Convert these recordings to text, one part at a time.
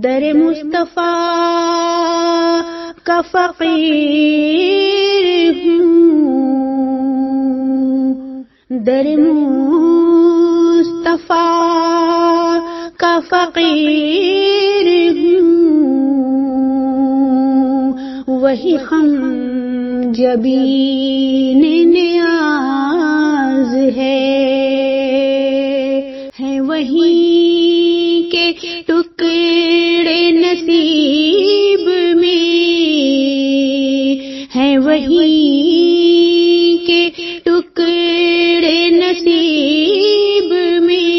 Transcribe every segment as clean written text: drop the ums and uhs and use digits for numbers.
در مصطفیٰ کا فقیر ہوں، در مصطفیٰ کا فقیر ہوں، وہی خم جبین نیاز ہے وہی کے ٹکڑے نصیب میں ہے، وہی کے ٹکڑے نصیب میں،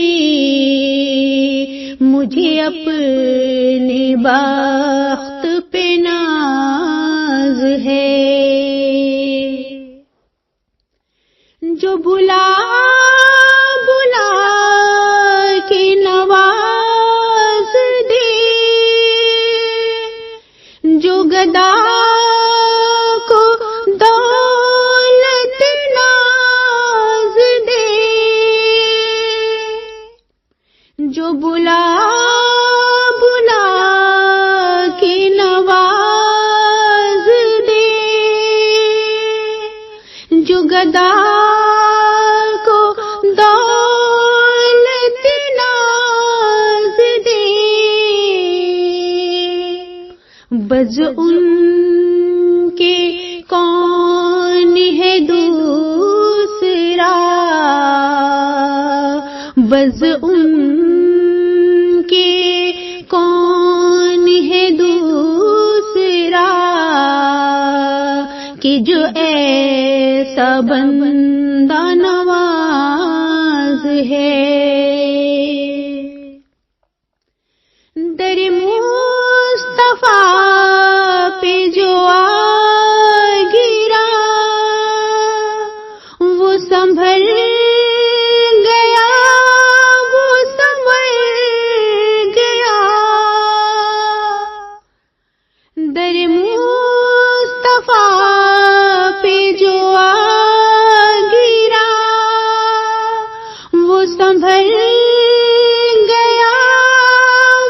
مجھے اپنے بخت پہ ناز ہے، جو بلا بلا کے نواز دے، جو گدا کو دولت ناز دے، جو بلا بلا کے نواز دے، جو گدا بز ان کے کون ہے دوسرا، بز ان کے کون ہے دوسرا، کہ جو ایسا بندہ نواز ہے، در مصطفیٰ پہ جو آ گرا وہ سنبھل گیا، وہ سنبھل گیا، در مصطفیٰ پہ جو آ گرا وہ سنبھل گیا،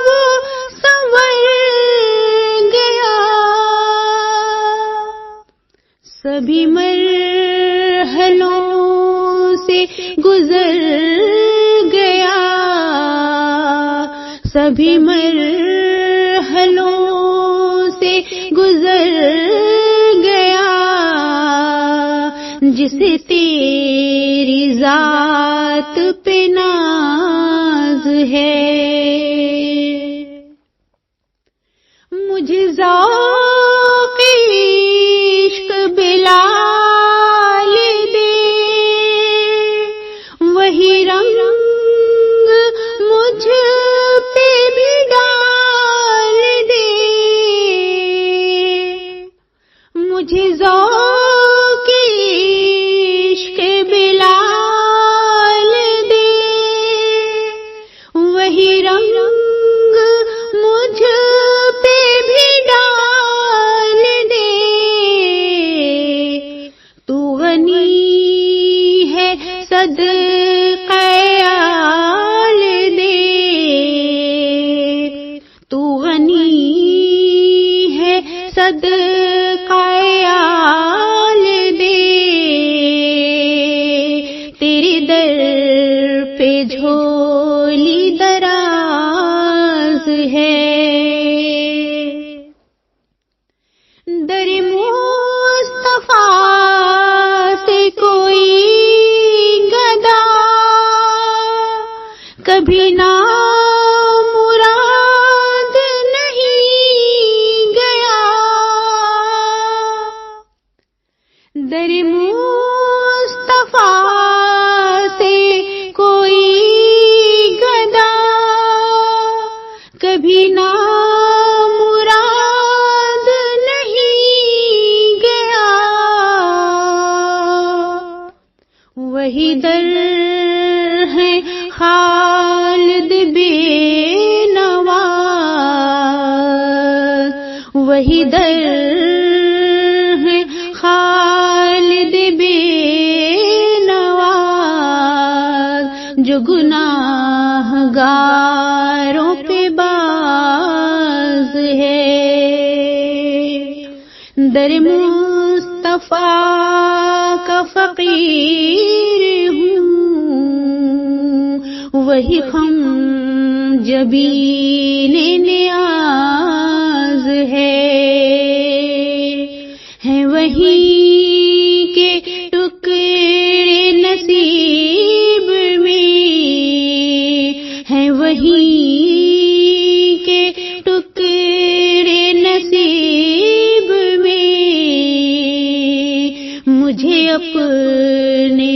وہ سنبھل گیا، سبھی مرحلوں سے گزر گیا، سبھی مرحلوں سے گزر گیا، جسے تیری ذات پہ ناز ہے، مجھے ذوق عشق بلال دے، وہی رنگ مجھ پہ بھی ڈال دے، مجھے ذوق عشق بلال دے، وہی رنگ مجھ پہ بھی ڈال دے، تو غنی ہے صدقہ آل دے، تو غنی ہے صدقہ آل دے، تیرے در پہ جھولی دراز ہے، در مصطفیٰ سے کوئی گدا کبھی نہ مراد نہیں گیا، در مصطفیٰ سے کوئی گدا کبھی نہ مراد نہیں گیا، وہی در ہے خالد بے نوا، وہی در ہے خالد بے نوا، جو گناہ گاروں پہ باز مصطفیٰ کا فقیر ہوں، وہی خم جبین نیاز ہے وہی کے ٹکڑے نصیب میں، ہے وہی کے ٹکڑے نصیب میں، مجھے اپنے